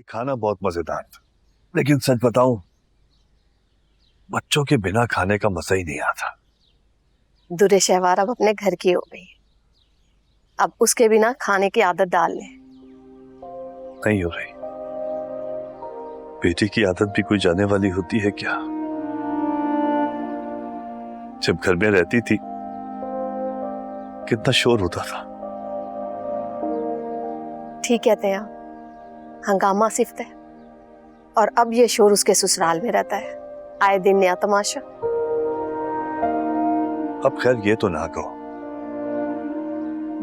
खाना बहुत मजेदार था, लेकिन सच बताऊं, बच्चों के बिना खाने का मजा ही नहीं आता। दुरे शहवार अब अपने घर की हो गई, अब उसके बिना खाने की आदत डाल ले। नहीं हो रही। बेटी की आदत भी कोई जाने वाली होती है क्या? जब घर में रहती थी कितना शोर होता था। ठीक कहते हैं, हंगामा सिफ्त है, और अब ये शोर उसके ससुराल में रहता है, आए दिन नया तमाशा। अब खैर ये तो ना कहो।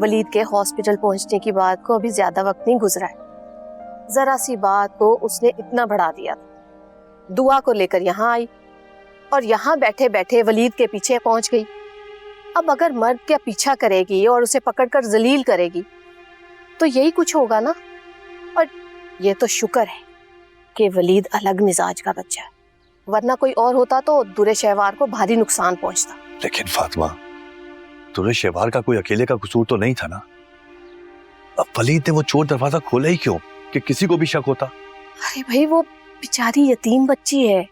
वलीद के हॉस्पिटल पहुंचने की बात को अभी ज्यादा वक्त नहीं गुजरा है, जरा सी बात को उसने इतना बढ़ा दिया। दुआ को लेकर यहाँ आई और यहाँ बैठे बैठे वलीद के पीछे पहुंच गई। अब अगर मर्द का पीछा करेगी और उसे पकड़कर जलील करेगी तो यही कुछ होगा ना। और ये तो शुक्र है कि वलीद अलग मिजाज का बच्चा है, वरना कोई और होता तो दुरे शहवार को भारी नुकसान पहुंचता। लेकिन फातिमा, दुरे शहवार का कोई अकेले का कसूर तो नहीं था ना। अब वलीद ने वो चोर दरवाजा खोला ही क्यों कि किसी को भी शक होता? अरे भाई, वो बेचारी यतीम बच्ची है,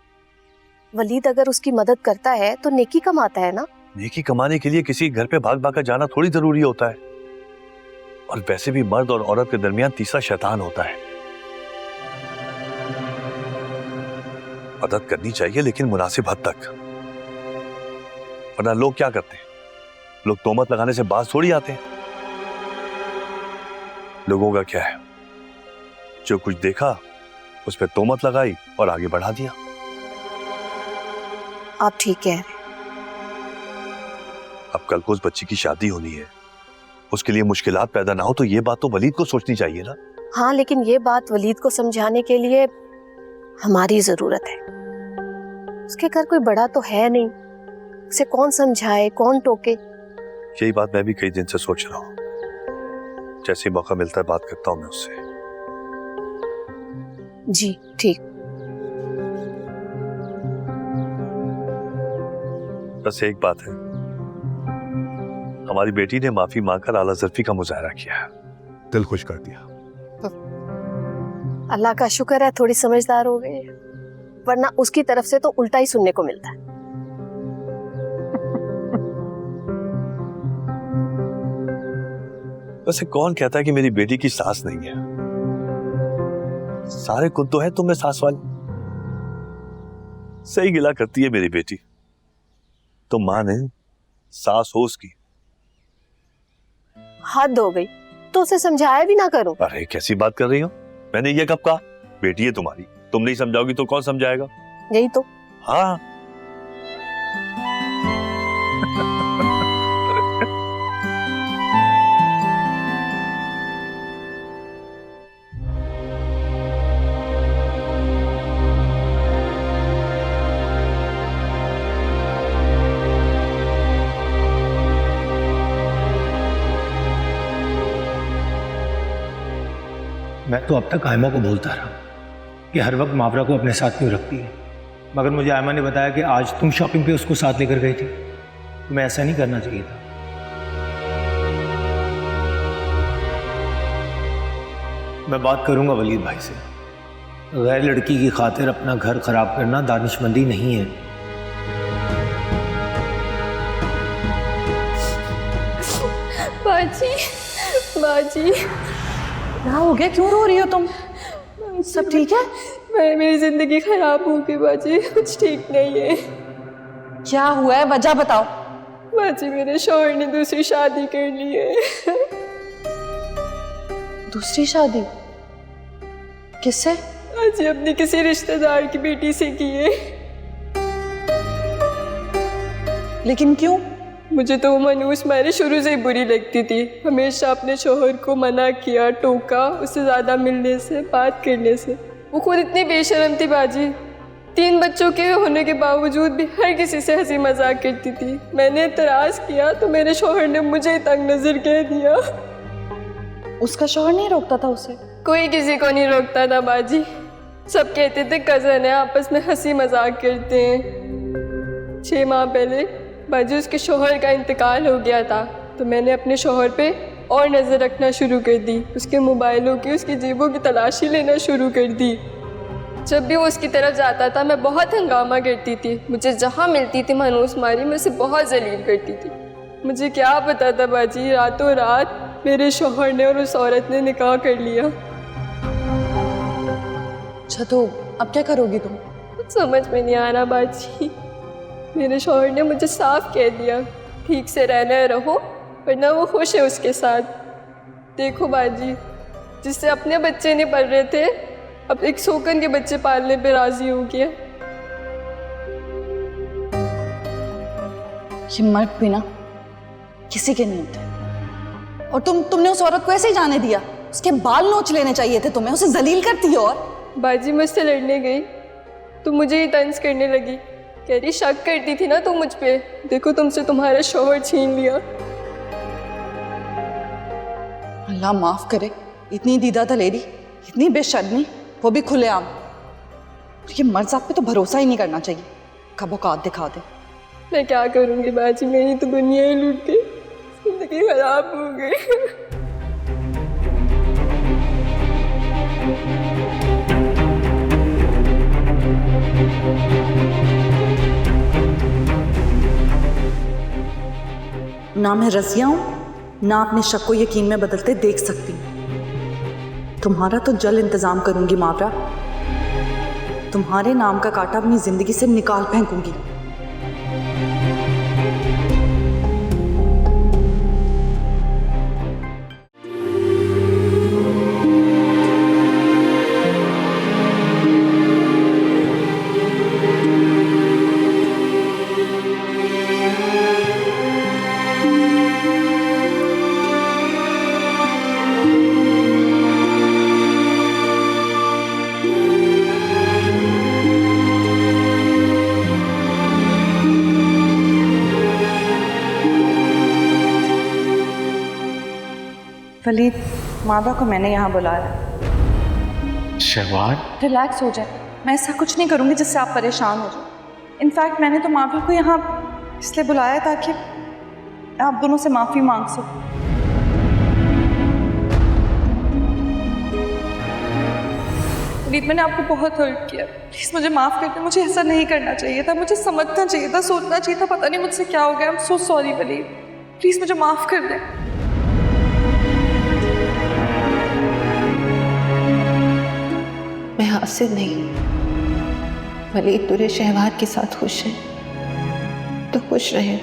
वलीद अगर उसकी मदद करता है तो नेकी कमाता है ना। नेकी कमाने के लिए किसी घर पे भाग भाग कर जाना थोड़ी जरूरी होता है। और वैसे भी मर्द और औरत के दरमियान तीसरा शैतान होता है। मदद करनी चाहिए लेकिन मुनासिब हद तक, वरना लोग क्या करते हैं, लोग तोहमत लगाने से बाज थोड़ी आते हैं। लोगों का क्या है, जो कुछ देखा उस पर तोहमत लगाई और आगे बढ़ा दिया। आप ठीक कह रहे हैं। अब कल को उस बच्ची की शादी होनी है, उसके लिए मुश्किलात पैदा ना हो तो ये बात तो वलीद को सोचनी चाहिए ना। हाँ, लेकिन ये बात वलीद को समझाने के लिए हमारी जरूरत है। उसके घर कोई बड़ा तो है नहीं, उसे कौन समझाए, कौन टोके। यही बात मैं भी कई दिन से सोच रहा हूँ। जैसे मौका मिलता है बात करता हूँ मैं उससे। जी ठीक। बस एक बात है, हमारी बेटी ने माफी मांगकर आला ज़र्फी का मुजाहरा किया है, दिल खुश कर दिया। अल्लाह का शुक्र है थोड़ी समझदार हो गई, वरना उसकी तरफ से तो उल्टा ही सुनने को मिलता है। वैसे कौन कहता है कि मेरी बेटी की सास नहीं है? सारे कुत्तों हैं तुम में सास वाली। सही गिला करती है मेरी बेटी। तो मां ने सास हो उसकी। हद हो गई, तो उसे समझाया भी ना करो। अरे कैसी बात कर रही हो, मैंने ये कब कहा? बेटी है तुम्हारी, तुम नहीं समझाओगी तो कौन समझाएगा? यही तो। हाँ। मैं तो अब तक आयमा को बोलता रहा कि हर वक्त मावरा को अपने साथ क्यों रखती है, मगर मुझे आयमा ने बताया कि आज तुम शॉपिंग पे उसको साथ लेकर गई थी। तुम्हें ऐसा नहीं करना चाहिए था। मैं बात करूंगा वलीद भाई से। गैर लड़की की खातिर अपना घर खराब करना दानिशमंदी नहीं है। बाजी, बाजी, क्या हो गया, क्यों रो रही हो तुम? सब ठीक है? मेरी जिंदगी खराब हो गई बाजी, कुछ ठीक नहीं है। क्या हुआ है, वजह बताओ। बाजी, मेरे शौहर ने दूसरी शादी कर ली है। दूसरी शादी? किससे? बाजी, अपनी किसी रिश्तेदार की बेटी से की है। लेकिन क्यों? मुझे तो वो मनूस मारे शुरू से ही बुरी लगती थी। हमेशा अपने शौहर को मना किया, टोका, उससे ज़्यादा मिलने से, बात करने से। वो खुद इतनी बेशर्म थी बाजी, 3 बच्चों के होने के बावजूद भी हर किसी से हंसी मजाक करती थी। मैंने एतराज़ किया तो मेरे शौहर ने मुझे तंग नज़र कह दिया। उसका शौहर नहीं रोकता था उसे? कोई किसी को नहीं रोकता था बाजी। सब कहते थे कज़न है, आपस में हंसी मजाक करते हैं। 6 माह पहले बाजी उसके शौहर का इंतकाल हो गया था, तो मैंने अपने शौहर पे और नज़र रखना शुरू कर दी, उसके मोबाइलों की, उसकी जेबों की तलाशी लेना शुरू कर दी। जब भी वो उसकी तरफ जाता था मैं बहुत हंगामा करती थी, मुझे जहाँ मिलती थी मनूस मारी, मैं उसे बहुत जलील करती थी। मुझे क्या पता था बाजी, रातों रात मेरे शौहर ने और उस औरत ने निकाह कर लिया। अच्छा तो अब क्या करोगी तुम? कुछ समझ में नहीं आ रहा बाजी। मेरे शौहर ने मुझे साफ कह दिया ठीक से रहना रहो, वरना वो खुश है उसके साथ। देखो बाजी, जिससे अपने बच्चे नहीं पल रहे थे, अब एक शोकन के बच्चे पालने पे राजी हो गया। ये मर्द भी ना किसी के नहीं होते। और तुमने उस औरत को ऐसे ही जाने दिया? उसके बाल नोच लेने चाहिए थे तुम्हें, उसे जलील करती हो। और बाजी मुझसे लड़ने गई तो मुझे ही तंज करने लगी, कह रही शक करती थी ना तुम मुझ पे, देखो तुमसे तुम्हारा शौहर छीन लिया। अल्लाह माफ करे, इतनी दीदा दलेरी, इतनी बेशर्मी, वो भी खुलेआम। ये मर्द साहब पे तो भरोसा ही नहीं करना चाहिए, कब औकात दिखा दे। मैं क्या करूँगी बाजी, मेरी तो दुनिया ही लूट गई, जिंदगी खराब हो गई। ना मैं रजिया हूं, ना अपने शक को यकीन में बदलते देख सकती हूं। तुम्हारा तो जल्द इंतजाम करूंगी मावरा, तुम्हारे नाम का कांटा अपनी जिंदगी से निकाल फेंकूंगी। वलीद, मावरा को मैंने यहाँ बुलाया। शहवाज, रिलैक्स हो जाए, मैं ऐसा कुछ नहीं करूँगी जिससे आप परेशान हो जाए। इनफैक्ट मैंने तो मावरा को यहाँ इसलिए बुलाया ताकि आप दोनों से माफ़ी मांग सकूं। वलीद, मैंने आपको बहुत हर्ट किया, प्लीज़ मुझे माफ़ कर दें। मुझे ऐसा नहीं करना चाहिए था, मुझे समझना चाहिए था, सोचना चाहिए था। पता नहीं मुझसे क्या हो गया। I am so sorry Waleed, please मुझे माफ़ कर दें। मैं हासिल नहीं, वलीद पूरे शहवाज के साथ खुश है तो खुश रहे।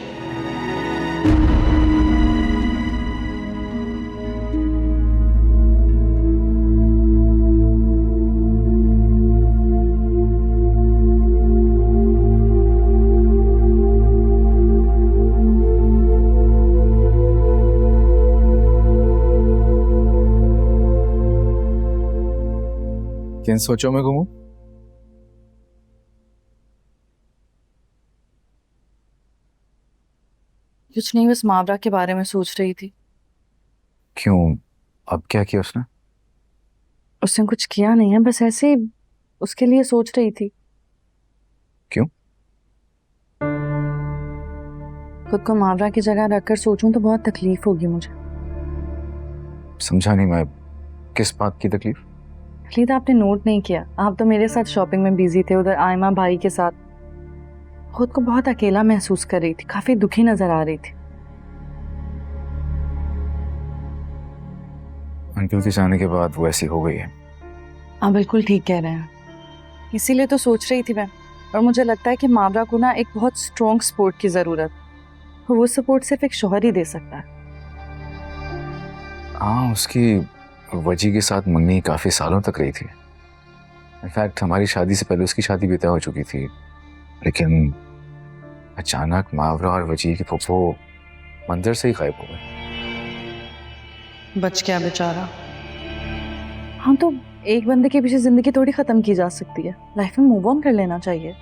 किन सोचों में घूमूं? कुछ नहीं, बस मावरा के बारे में सोच रही थी। क्यों, अब क्या किया उसने? उसने कुछ किया नहीं है, बस ऐसे ही उसके लिए सोच रही थी। क्यों? खुद को मावरा की जगह रखकर सोचूं तो बहुत तकलीफ होगी मुझे। समझा नहीं मैं, किस बात की तकलीफ? वलीद, आपने नोट नहीं किया, आप तो मेरे साथ शॉपिंग में बिजी थे, उधर आयमा भाई के साथ। खुद को बहुत अकेला महसूस कर रही थी, काफी दुखी नजर आ रही थी। अंकल के जाने के बाद वो ऐसी हो गई है। आप बिल्कुल ठीक कह रहे हैं, इसीलिए तो सोच रही थी मैं। और मुझे लगता है कि मावरा को ना एक बहुत स्ट्रॉन्ग सपोर्ट की जरूरत, वो सपोर्ट सिर्फ एक शौहर ही दे सकता है। हाँ, उसकी वजी के साथ मंगनी काफ़ी सालों तक रही थी। इनफैक्ट हमारी शादी से पहले उसकी शादी भी तय हो चुकी थी, लेकिन अचानक मावरा और वजी के फुफ्फो मंदिर से ही गायब हो गए। बच गया बेचारा। हाँ, तो एक बंदे के पीछे जिंदगी थोड़ी खत्म की जा सकती है, लाइफ में मूव ऑन कर लेना चाहिए।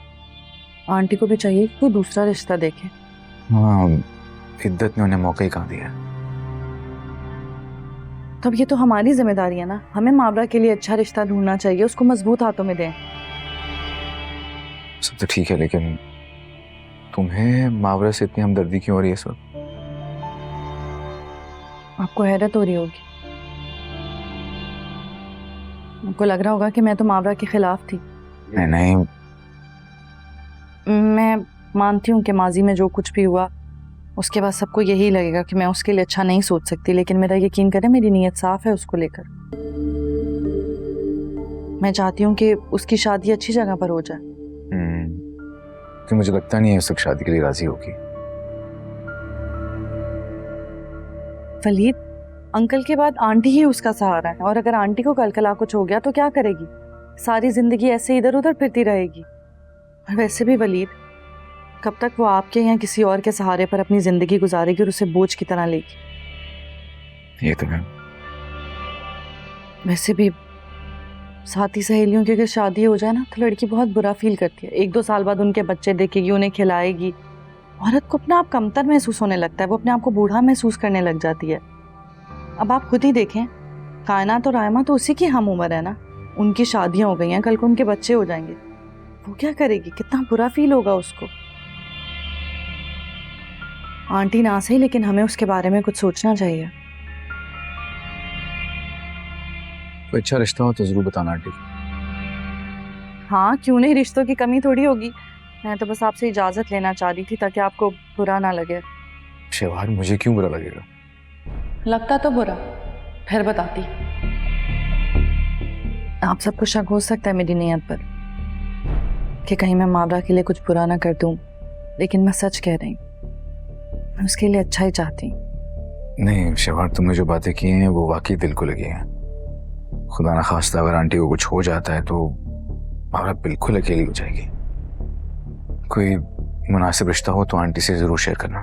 आंटी को भी चाहिए कि कोई दूसरा रिश्ता देखे। हाँ, इद्दत ने उन्हें मौका ही कहाँ दिया। तब ये तो हमारी जिम्मेदारी है ना, हमें मावरा के लिए अच्छा रिश्ता ढूंढना चाहिए, उसको मजबूत हाथों में दें। सब तो ठीक है, लेकिन तुम्हें मावरा से इतनी हमदर्दी क्यों हो रही है इस वक्त? आपको हैरत हो रही होगी, आपको लग रहा होगा कि मैं तो मावरा के खिलाफ थी। नहीं नहीं, मैं मानती हूँ कि माजी में जो कुछ भी हुआ उसके बाद सबको यही लगेगा कि मैं उसके लिए अच्छा नहीं सोच सकती, लेकिन मेरा यकीन करें मेरी नीयत साफ है उसको लेकर। मैं चाहती हूँ कि उसकी शादी अच्छी जगह पर हो जाए। तो मुझे लगता नहीं है उस तक शादी के लिए राजी होगी। वलीद, अंकल के बाद आंटी ही उसका सहारा है, और अगर आंटी को कल कला कुछ हो गया तो क्या करेगी? सारी जिंदगी ऐसे इधर उधर फिरती रहेगी। और वैसे भी वलीद, कब तक वो आपके या किसी और के सहारे पर अपनी जिंदगी गुजारेगी और उसे बोझ की तरह लेगी। ये तो है। वैसे भी साथी सहेलियों की अगर शादी हो जाए ना तो लड़की बहुत बुरा फील करती है। 1-2 साल बाद उनके बच्चे देखेगी, उन्हें खिलाएगी, औरत को अपना आप कमतर महसूस होने लगता है, वो अपने आप को बूढ़ा महसूस करने लग जाती है। अब आप खुद ही देखें, कायनात और आयमा तो उसी की हम उम्र है ना, उनकी शादियां हो गई हैं, कल को उनके बच्चे हो जाएंगे, वो क्या करेगी? कितना बुरा फील होगा उसको। आंटी ना सही, लेकिन हमें उसके बारे में कुछ सोचना चाहिए। कोई अच्छा रिश्ता हो तो जरूर बताना आंटी। हाँ क्यों नहीं, रिश्तों की कमी थोड़ी होगी। मैं तो बस आपसे इजाजत लेना चाह रही थी ताकि आपको बुरा ना लगे। शेवार, मुझे क्यों बुरा लगेगा? लगता तो बुरा, फिर बताती। आप सबको शक हो सकता है मेरी नीयत पर कि कहीं मैं मावरा के लिए कुछ बुरा ना कर दूं, लेकिन मैं सच कह रही हूँ, मैं उसके लिए अच्छा ही चाहती हूँ। नहीं शेवार, तुमने जो बातें की हैं वो वाकई दिल को लगी हैं। खुदा ना खास्ता अगर आंटी को कुछ हो जाता है तो मावरा बिल्कुल अकेली हो जाएगी। कोई मुनासिब रिश्ता हो तो आंटी से जरूर शेयर करना।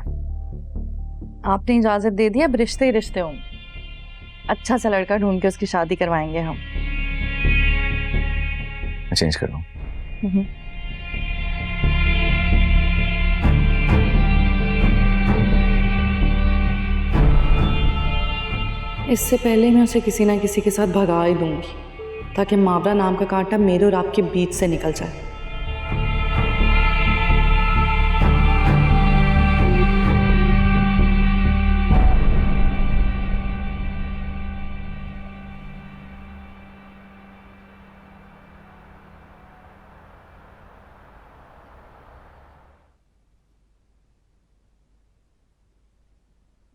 आपने इजाजत दे दी, अब रिश्ते ही रिश्ते होंगे। अच्छा सा लड़का ढूंढ के उसकी शादी करवाएंगे हम। मैं चेंज कर लूँ। इससे पहले मैं उसे किसी ना किसी के साथ भगा ही दूंगी ताकि मावरा नाम का कांटा मेरे और आपके बीच से निकल जाए।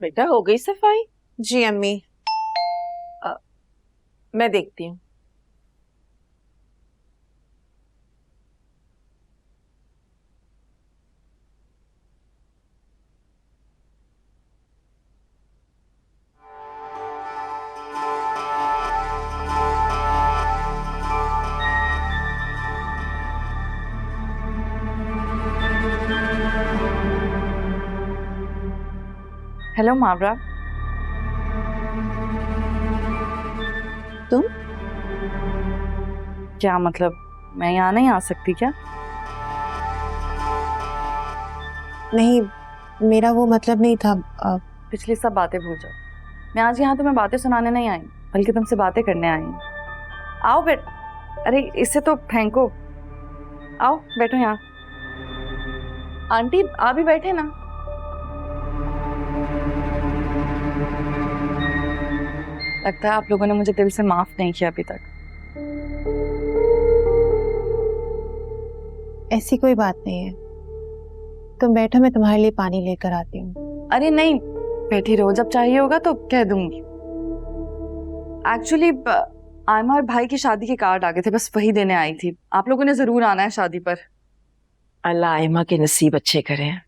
बेटा हो गई सफाई? जी अम्मी। मैं देखती हूँ। हेलो मावरा। तुम? क्या मतलब, मैं यहाँ नहीं आ सकती क्या? नहीं, मेरा वो मतलब नहीं था। पिछली सब बातें भूल जाओ। मैं आज यहाँ तुम्हें बातें सुनाने नहीं आई, बल्कि तुमसे बातें करने आई हूँ। आओ बैठ। अरे इसे तो फेंको। आओ बैठो यहाँ। आंटी आप भी बैठे ना। लगता है आप लोगों ने मुझे दिल से माफ नहीं किया अभी तक। ऐसी कोई बात नहीं है, तुम बैठो, मैं तुम्हारे लिए पानी लेकर आती हूँ। अरे नहीं, बैठी रहो, जब चाहिए होगा तो कह दूंगी। एक्चुअली आयमा और भाई की शादी के कार्ड आ गए थे, बस वही देने आई थी। आप लोगों ने जरूर आना है शादी पर। अल्लाह आयमा के नसीब अच्छे करें।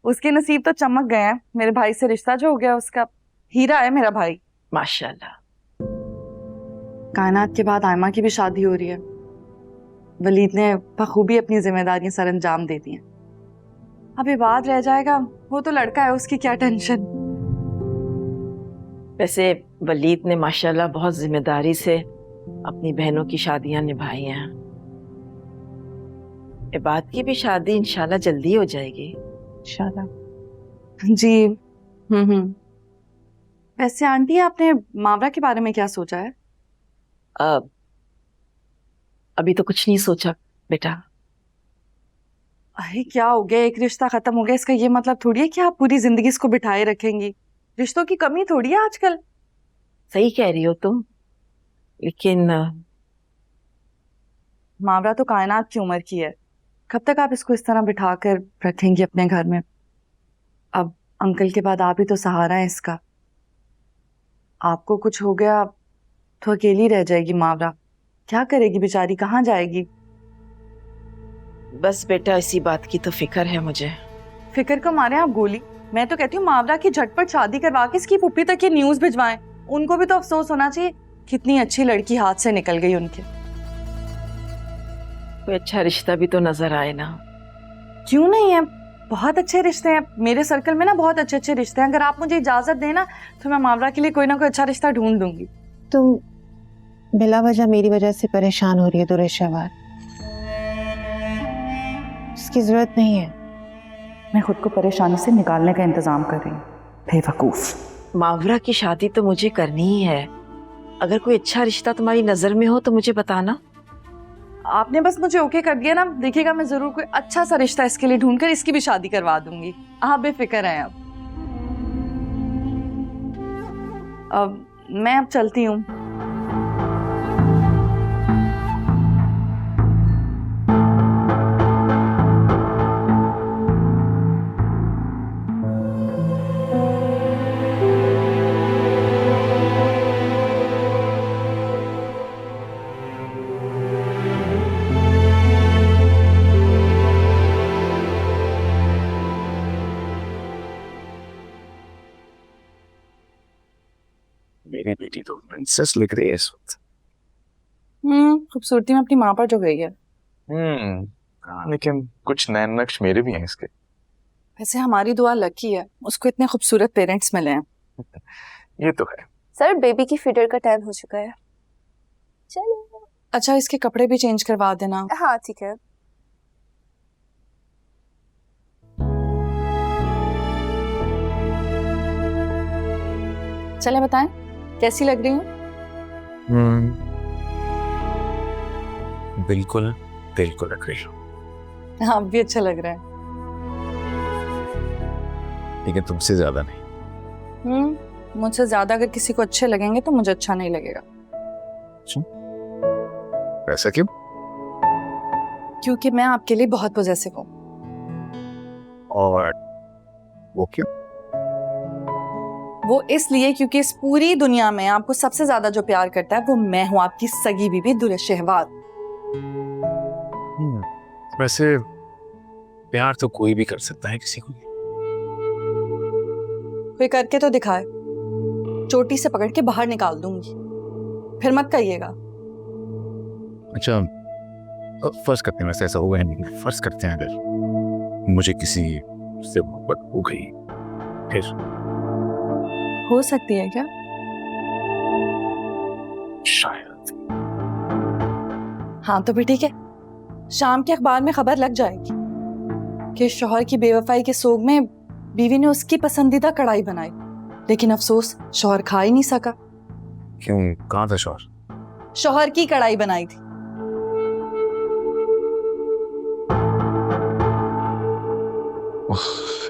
उसके नसीब तो चमक गए हैं, मेरे भाई से रिश्ता जो हो गया उसका। हीरा है मेरा भाई माशाल्लाह। कायनात के बाद आयमा की भी शादी हो रही है। वलीद ने बखूबी अपनी जिम्मेदारियां सर अंजाम दे दी हैं। अभी बाद रह जाएगा, वो तो लड़का है, उसकी क्या टेंशन। वैसे वलीद ने माशाल्लाह बहुत जिम्मेदारी से अपनी बहनों की शादियां निभाई हैं। इबाद की भी शादी इंशाल्लाह जल्दी हो जाएगी। इंशाल्लाह। जी। वैसे आंटी आपने मावरा के बारे में क्या सोचा है? अभी तो कुछ नहीं सोचा बेटा। अरे क्या हो गया, एक रिश्ता खत्म हो गया, इसका ये मतलब थोड़ी है कि आप पूरी जिंदगी इसको बिठाए रखेंगी। रिश्तों की कमी थोड़ी है आजकल। सही कह रही हो तुम, लेकिन मावरा तो कायनात की उम्र की है, कब तक आप इसको इस तरह बिठा कर रखेंगी अपने घर में? अब अंकल के बाद आप ही तो सहारा है इसका। आपको कुछ हो गया तो अकेली रह जाएगी मावरा, क्या करेगी बेचारी, कहाँ जाएगी? बस बेटा इसी बात की तो फिक्र है मुझे। फिक्र को मारे आप गोली। मैं तो कहती हूँ मावरा की झटपट शादी करवा के इसकी पुप्पी तक ये न्यूज़ भिजवाएं। उनको भी तो अफसोस होना चाहिए, कितनी अच्छी लड़की हाथ से निकल गई उनके। कोई अच्छा रिश्ता भी तो नजर आए ना। क्यों नहीं है, बहुत अच्छे रिश्ते हैं मेरे सर्कल में ना, बहुत अच्छे अच्छे रिश्ते हैं। अगर आप मुझे इजाजत देना तो मैं मावरा के लिए कोई ना कोई अच्छा रिश्ता ढूंढ दूंगी। तुम बिला वजह मेरी वजह से परेशान हो रही है दुरेश शहवार, इसकी जरूरत नहीं है। मैं खुद को परेशानी से निकालने का इंतजाम कर रही हूँ, बेवकूफ। मावरा की शादी तो मुझे करनी ही है। अगर कोई अच्छा रिश्ता तुम्हारी नजर में हो तो मुझे बताना। आपने बस मुझे ओके कर दिया ना, देखिएगा मैं जरूर कोई अच्छा सा रिश्ता इसके लिए ढूंढकर इसकी भी शादी करवा दूंगी। आप बेफिक्र हैं। अब मैं अब चलती हूँ। मेरी बेटी तो प्रिंसेस लग रही है इस वक्त। खूबसूरती में अपनी माँ पर जो गई है। लेकिन कुछ नए नक्श मेरे भी हैं इसके। वैसे हमारी दुआ लकी है, उसको इतने खूबसूरत पेरेंट्स मिले हैं। ये तो है। सर बेबी की फीडर का टाइम हो चुका है। चलो। अच्छा इसके कपड़े भी चेंज करवा देना। हाँ ठीक है। चले बताएं कैसी लग रही हूँ? बिल्कुल दिल को लग रही हो। हाँ भी अच्छा लग रहा है। लेकिन तुमसे ज्यादा नहीं। मुझसे ज्यादा अगर किसी को अच्छे लगेंगे तो मुझे अच्छा नहीं लगेगा। ऐसा क्यों? क्योंकि मैं आपके लिए बहुत पॉजेसिव हूँ। और वो क्यों? वो इसलिए क्योंकि इस पूरी दुनिया में आपको सबसे ज्यादा जो प्यार करता है वो मैं हूँ, आपकी सगी बीबी दुरेश शहवार। वैसे प्यार तो कोई भी कर सकता है किसी को। कोई करके तो दिखाए, चोटी से पकड़ के बाहर निकाल दूंगी, फिर मत कहिएगा। अच्छा फर्ज करते हैं, वैसे ऐसा होगा नहीं, फर्ज करते हैं अगर मुझे किसी से मोहब्बत हो गई फिर हो सकती है क्या? शायद। हाँ तो भी ठीक है, शाम के अखबार में खबर लग जाएगी कि शौहर की बेवफाई के सोग में बीवी ने उसकी पसंदीदा कढ़ाई बनाई, लेकिन अफसोस शौहर खा ही नहीं सका। क्यों, कहाँ था शौहर? शौहर की कढ़ाई बनाई थी।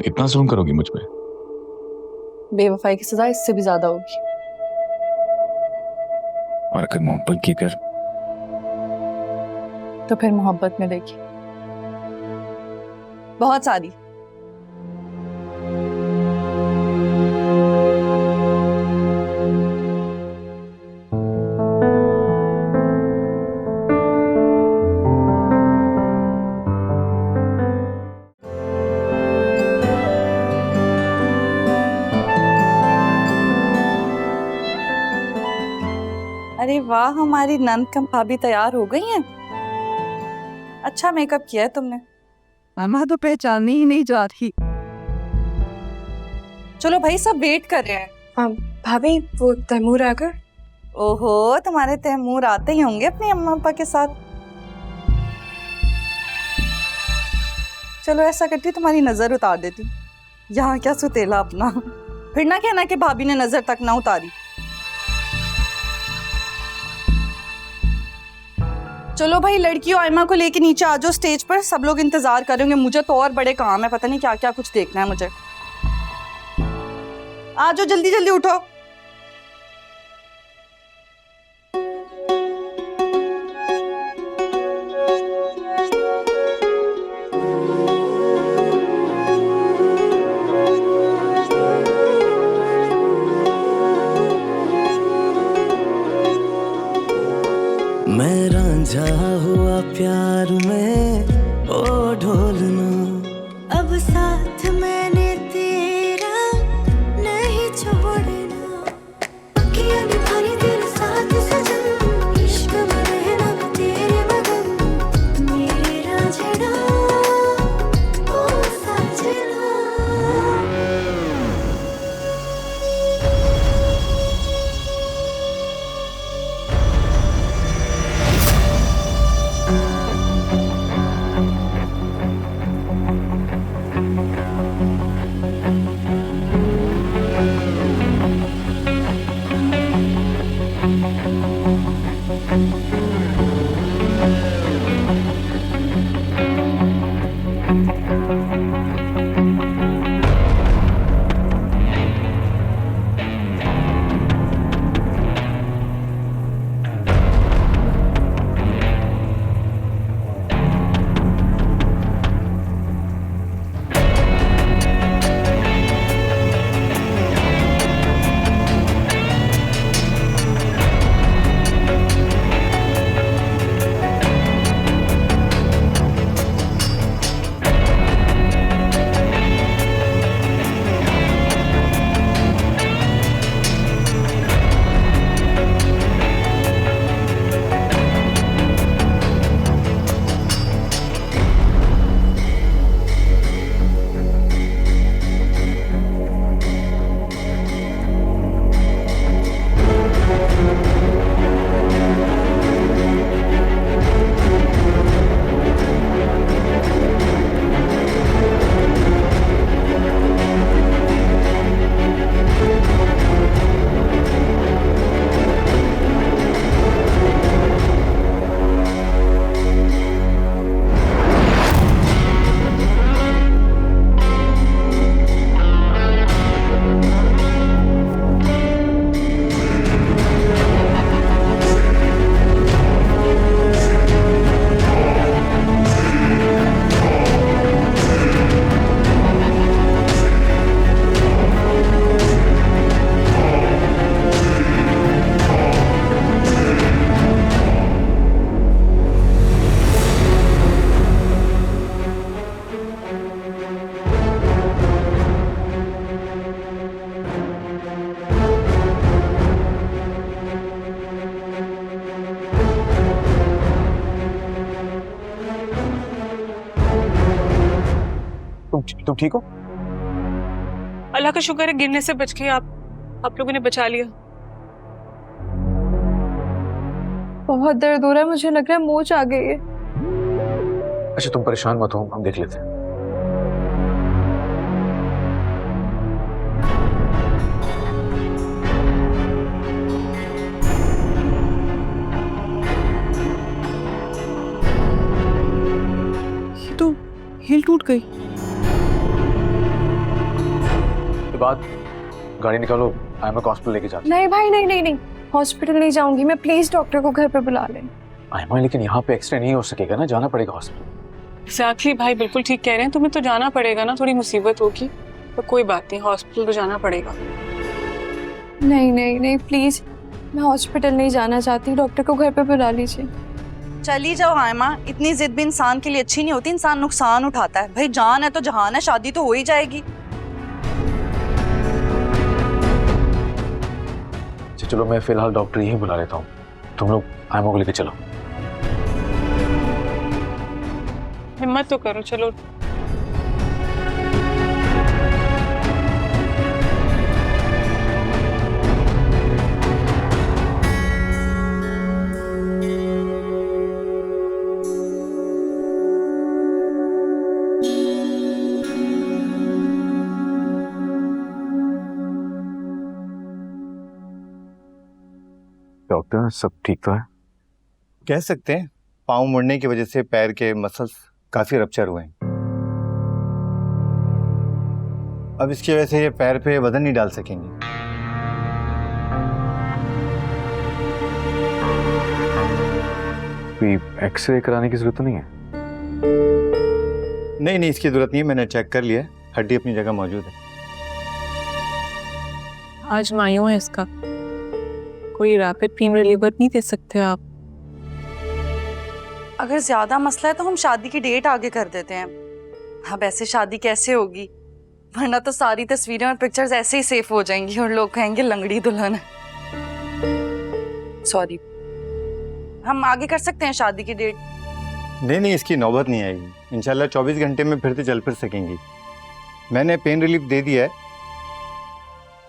इतना जुल्म करोगी मुझ पे? बेवफाई की सजा इससे भी ज्यादा होगी। और अगर मोहब्बत की कर तो फिर मोहब्बत में देखिए बहुत सारी। अरे वाह, हमारी नंद कम भाभी तैयार हो गई हैं। अच्छा मेकअप किया है तुमने। मामा तो पहचाननी ही नहीं जा रही। चलो भाई सब वेट कर रहे हैं। भाभी वो तैमूर आ गए। ओहो, तुम्हारे तैमूर आते ही होंगे अपने अम्मा पापा के साथ। चलो ऐसा करती तुम्हारी नजर उतार देती। यहाँ क्या सुतेला अपना, फिर ना कहना कि भाभी ने नजर तक ना उतारी। चलो भाई लड़कियों, आयमा को लेके नीचे आ जाओ स्टेज पर, सब लोग इंतजार करेंगे। मुझे तो और बड़े काम है, पता नहीं क्या क्या कुछ देखना है मुझे। आ जाओ, जल्दी जल्दी उठो। मैं रांझा हुआ प्यार में, ओ ढोलना अब साथ मैंने तेरा नहीं छोड़ना। किया निभाने तेरे साथ सजन, इश्क में रहना मैं तेरे मगन, मेरे रांझना ओ सजना। तुम ठीक हो? अल्लाह का शुक्र है गिरने से बच गए आप लोगों ने बचा लिया। बहुत दर्द हो रहा है, मुझे लग रहा है मोच आ गई है। अच्छा तुम परेशान मत हो, हम देख लेते हैं। ये तो हिल टूट गई। बाद गाड़ी निकालो, आयमा को हॉस्पिटल लेके जाते। नहीं भाई, नहीं नहीं नहीं, हॉस्पिटल नहीं जाऊंगी मैं, प्लीज डॉक्टर को घर पे बुला लें। आयमा लेकिन यहाँ पे एक्सरे नहीं हो सकेगा ना, जाना पड़ेगा हॉस्पिटल। एग्जैक्टली भाई, बिल्कुल ठीक कह रहे हैं, तुम्हें तो जाना पड़ेगा ना, थोड़ी मुसीबत होगी तो कोई बात नहीं, हॉस्पिटल तो जाना पड़ेगा। नहीं नहीं नहीं प्लीज, मैं हॉस्पिटल नहीं जाना चाहती, डॉक्टर को घर पे बुला लीजिए। चली जाओ आयमा, इतनी जिद भी इंसान के लिए अच्छी नहीं होती, इंसान नुकसान उठाता है। भाई जान है तो जहान है, शादी तो हो ही जाएगी। चलो मैं फिलहाल डॉक्टर यहीं बुला लेता हूँ, तुम लोग आयमा को लेकर चलो। हिम्मत तो करो, चलो। डॉक्टर सब ठीक तो है? कह सकते हैं, पाँव मुड़ने की वजह से पैर के मसल्स काफी रप्चर हुए हैं। अब इसकी वजह से ये पैर पे वजन नहीं डाल सकेंगी। कोई एक्सरे कराने की जरूरत तो नहीं है? नहीं, इसकी जरूरत नहीं है, मैंने चेक कर लिया है, हड्डी अपनी जगह मौजूद है। आज मायूं है इसका, कोई रैपिड पेन रिलीवर नहीं दे सकते आप? अगर ज्यादा मसला है तो हम शादी की डेट आगे कर देते हैं। अब ऐसे शादी कैसे होगी, वरना तो सारी तस्वीरें और पिक्चर्स ऐसे ही सेफ हो जाएंगी और लोग कहेंगे लंगड़ी दुल्हन है। सॉरी, हम आगे कर सकते हैं शादी की डेट। नहीं, इसकी नौबत नहीं आएगी। इंशाल्लाह 24 घंटे में फिर से चल फिर सकेंगी। मैंने पेन रिलीफ दे दिया है,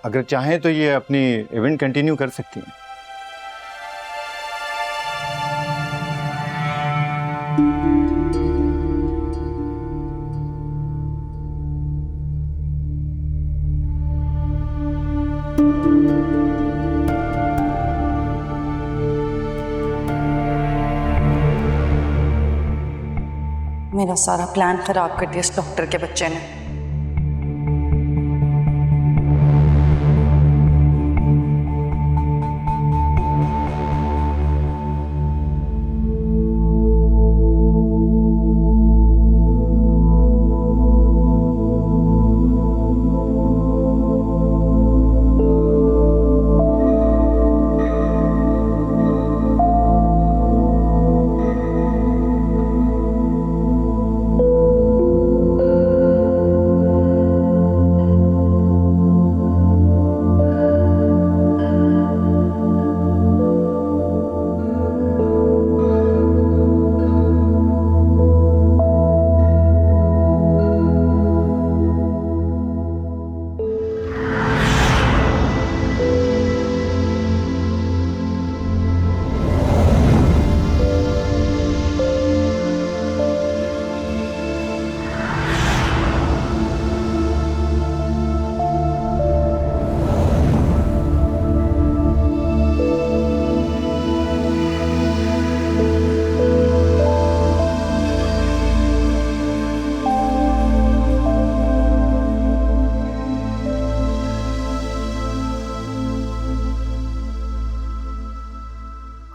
अगर चाहें तो ये अपनी इवेंट कंटिन्यू कर सकती हैं। मेरा सारा प्लान खराब कर दिया इस डॉक्टर के बच्चे ने।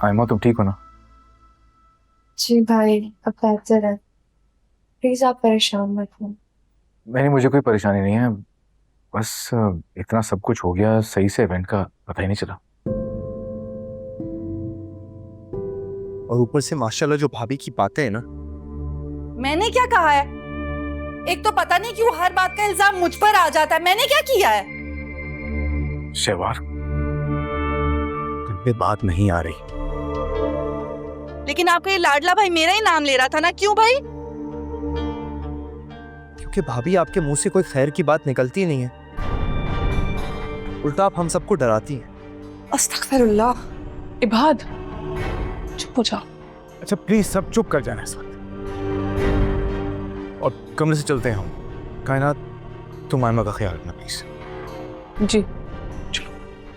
आयमा, तुम ठीक हो ना? जी भाई, अब बेहतर है। प्लीज आप परेशान मत हो। नहीं, मुझे कोई परेशानी नहीं है, बस इतना सब कुछ हो गया, सही से इवेंट का पता ही नहीं चला। और ऊपर से माशाल्लाह जो भाभी की बातें हैं ना। मैंने क्या कहा है? एक तो पता नहीं क्यों हर बात का इल्जाम मुझ पर आ जाता है। मैंने क्या किया है? शहवार, तुम पे बात नहीं आ रही। लेकिन आपका ये लाडला भाई मेरा ही नाम ले रहा था ना, क्यों भाई? क्योंकि भाभी आपके मुंह से कोई खैर की बात निकलती नहीं है, उल्टा आप हम सबको डराती हैं। अस्तगफिरुल्लाह। इबाद, चुप हो जाओ। अच्छा प्लीज सब चुप कर जाना इस वक्त, और कमरे से चलते हैं हम। कायनात, तुम आयमा का ख्याल रखना प्लीज। जी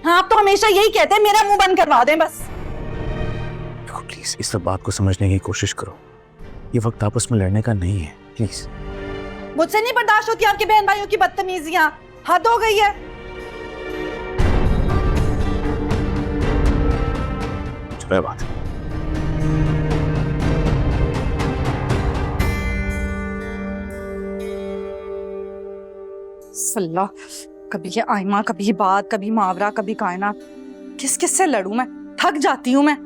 हाँ, आप तो हमेशा यही कहते हैं, मेरा मुंह बंद करवा दें बस। देखो प्लीज इस सब बात को समझने की कोशिश करो, ये वक्त आपस में लड़ने का नहीं है प्लीज। मुझसे नहीं बर्दाश्त होती आपके बहन भाइयों की बदतमीजियां, हद हो गई है। चलो बात सल्ला, कभी ये आयमा, कभी ये बात, कभी मावरा, कभी कायनात। किस किस से लड़ूं मैं? थक जाती हूं मैं।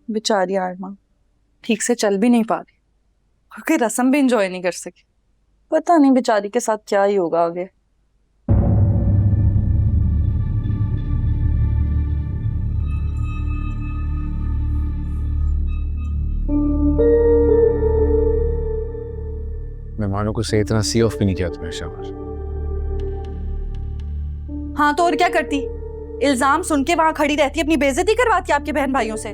बेचारी आयमा ठीक से चल भी नहीं पा रही और कोई रस्म भी एंजॉय नहीं कर सकी। पता नहीं बेचारी के साथ क्या ही होगा आगे। मेहमानों को सही इतना सी ऑफ भी नहीं किया तुमने शहवार। हाँ तो और क्या करती? इल्जाम सुन के वहां खड़ी रहती, अपनी बेइज्जती करवाती आपके बहन भाइयों से।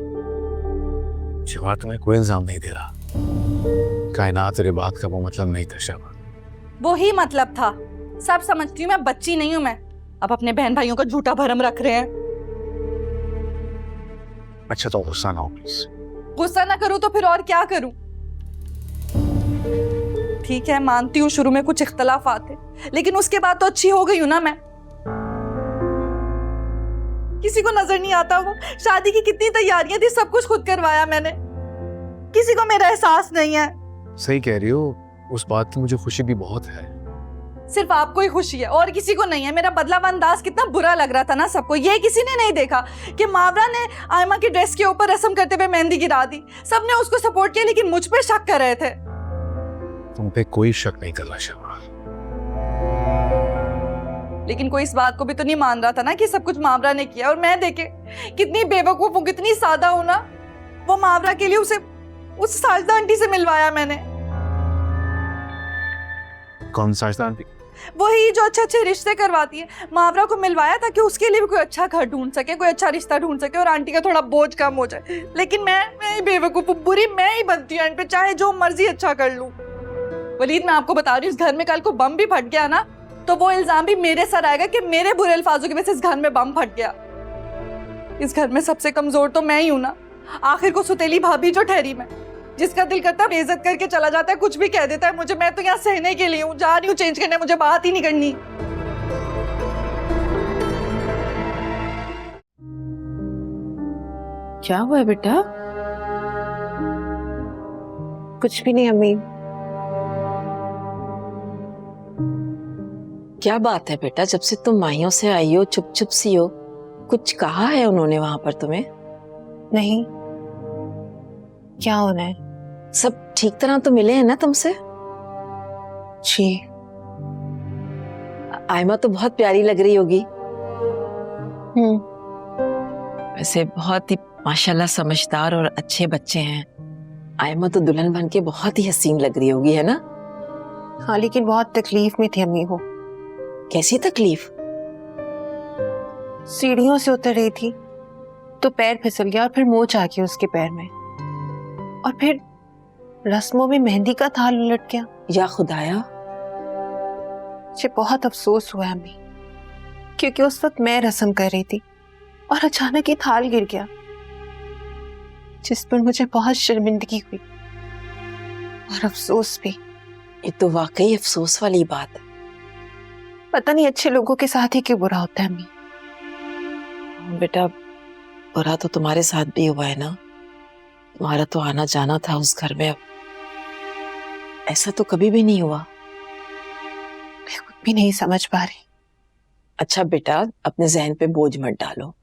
शहवार, तुम्हें कोई इल्जाम नहीं दे रहा। कायनात, तेरी बात का वो मतलब नहीं था शहवार। वो ही मतलब था। सब समझती हूँ मैं, बच्ची नहीं हूं मैं। अब अपने बहन भाइयों का झूठा भरम रख रहे हैं। अच्छा तो गुस्सा ना हो प्लीज। गुस्सा ना करूं तो फिर और क्या करूं? ठीक है, मानती हूँ शुरू में कुछ इख्तलाफात थे, लेकिन उसके बाद तो अच्छी हो गई हूँ ना मैं। किसी को नजर नहीं आता वो शादी की कितनी तैयारियां थी, सब कुछ खुद करवाया मैंने। किसी को मेरा एहसास नहीं है। सही कह रही हो, उस बात की मुझे खुशी भी बहुत है। सिर्फ आपको ही खुशी है और किसी को नहीं है। मेरा बदलाव अंदाज कितना बुरा लग रहा था ना सबको। ये किसी ने नहीं देखा कि मावरा ने आयमा की ड्रेस के ऊपर रस्म करते हुए मेहंदी गिरा दी। सबने उसको सपोर्ट किया, लेकिन मुझ पे शक कर रहे थे। तुम पे कोई शक नहीं कर रहा शहबाज, लेकिन कोई इस बात को भी तो नहीं मान रहा था ना कि सब कुछ मावरा ने किया। और मैं देखे कितनी बेवकूफ हूँ, कितनी सादा हूँ ना। वो मावरा के लिए उस साजदा आंटी से मिलवाया मैंने। कौन साजदा आंटी? वही जो अच्छे अच्छे रिश्ते करवाती है। मावरा को मिलवाया ताकि उसके लिए भी कोई अच्छा घर ढूंढ सके, कोई अच्छा रिश्ता ढूंढ सके और आंटी का थोड़ा बोझ कम हो जाए। लेकिन मैं ही बेवकूफ, बुरी मैं ही बनती हूँ एंड पे, चाहे जो मर्जी अच्छा कर लूं। वलीद, मैं आपको बता रही हूँ, इस घर में कल को बम भी फट गया ना तो वो इल्जाम भी मेरे सर आएगा कि मेरे बुरे अल्फाजों की वजह से इस घर में बम फट गया। इस घर में सबसे कमजोर तो मैं ही हूं ना। आखिर को सुतेली भाभी जो ठहरी मैं, जिसका दिल करता है बेइज्जत करके चला जाता है, कुछ भी कह देता है मुझे। मैं तो यहाँ सहने के लिए हूँ, जा रही हूँ चेंज करने, मुझे बात ही नहीं करनी। क्या हुआ है बेटा? कुछ भी नहीं अम्मी। क्या बात है बेटा, जब से तुम माहियों से आई हो चुप चुप सी हो, कुछ कहा है उन्होंने वहां पर तुम्हें? नहीं, क्या होना है? सब ठीक तरह तो मिले हैं ना तुमसे? जी। आयमा तो बहुत प्यारी लग रही होगी। वैसे बहुत ही माशाल्लाह समझदार और अच्छे बच्चे हैं। आयमा तो दुल्हन बन के बहुत ही हसीन लग रही होगी, है ना? हाँ, लेकिन बहुत तकलीफ में थी अम्मी वो। कैसी तकलीफ? सीढ़ियों से उतर रही थी तो पैर फिसल गया और फिर मोच आ गई उसके पैर में, और फिर रस्मों में मेहंदी का थाल उलट गया। या खुदाया, मुझे बहुत अफसोस हुआ अम्मी, क्योंकि उस वक्त मैं रस्म कर रही थी और अचानक ये थाल गिर गया, जिस पर मुझे बहुत शर्मिंदगी हुई और अफसोस भी। ये तो वाकई अफसोस वाली बात है। पता नहीं अच्छे लोगों के साथ ही क्यों बुरा होता है अम्मी। बेटा, बुरा तो तुम्हारे साथ भी हुआ है ना। तुम्हारा तो आना जाना था उस घर में, अब ऐसा तो कभी भी नहीं हुआ। मैं खुद भी नहीं समझ पा रही। अच्छा बेटा, अपने जहन पे बोझ मत डालो।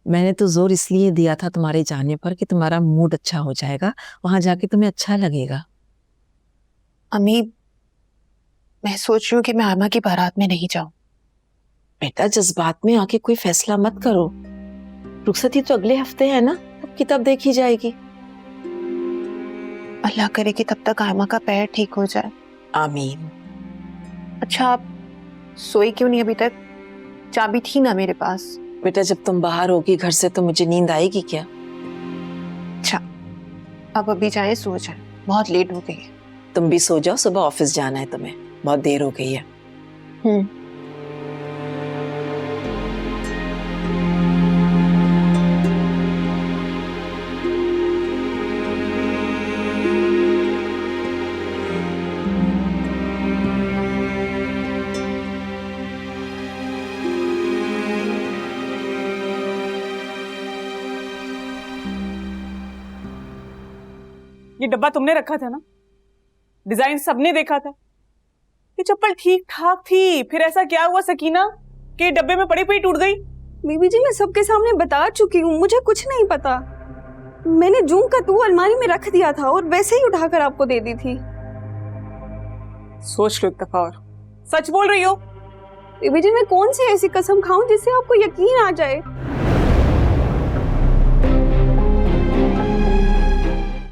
मैंने तो जोर इसलिए दिया था तुम्हारे जाने पर कि तुम्हारा मूड अच्छा हो जाएगा, वहां जाके तुम्हें अच्छा लगेगा। अम्मी, मैं सोच रही हूँ कि मैं आयमा की बारात में नहीं जाऊं। बेटा, जज्बात में आके कोई फैसला मत करो। रुखसती तो अगले हफ्ते है ना, तब की तब देखी जाएगी। अल्लाह करे कि तब तक आयमा का पैर ठीक हो जाए। आमीन। अच्छा, आप सोई क्यों नहीं अभी तक? चाबी थी ना मेरे पास। बेटा, जब तुम बाहर होगी घर से तो मुझे नींद आएगी क्या? अच्छा, अब अभी जाए, सो जाए, बहुत लेट हो गई है। तुम भी सो जाओ, सुबह ऑफिस जाना है तुम्हें, बहुत देर हो गई है। ये डब्बा तुमने रखा था ना? डिजाइन सबने देखा था। ये चप्पल ठीक ठाक थी, फिर ऐसा क्या हुआ सकीना कि डब्बे में पड़ी पड़ी टूट गई? बीबी जी, मैं सबके सामने बता चुकी हूँ, मुझे कुछ नहीं पता। मैंने जूं का तू अलमारी में रख दिया था और वैसे ही उठाकर आपको दे दी थी। सोच लो एक दफा और। सच बोल रही हो? बीबी जी, मैं कौन सी ऐसी कसम खाऊं जिससे आपको यकीन आ जाए?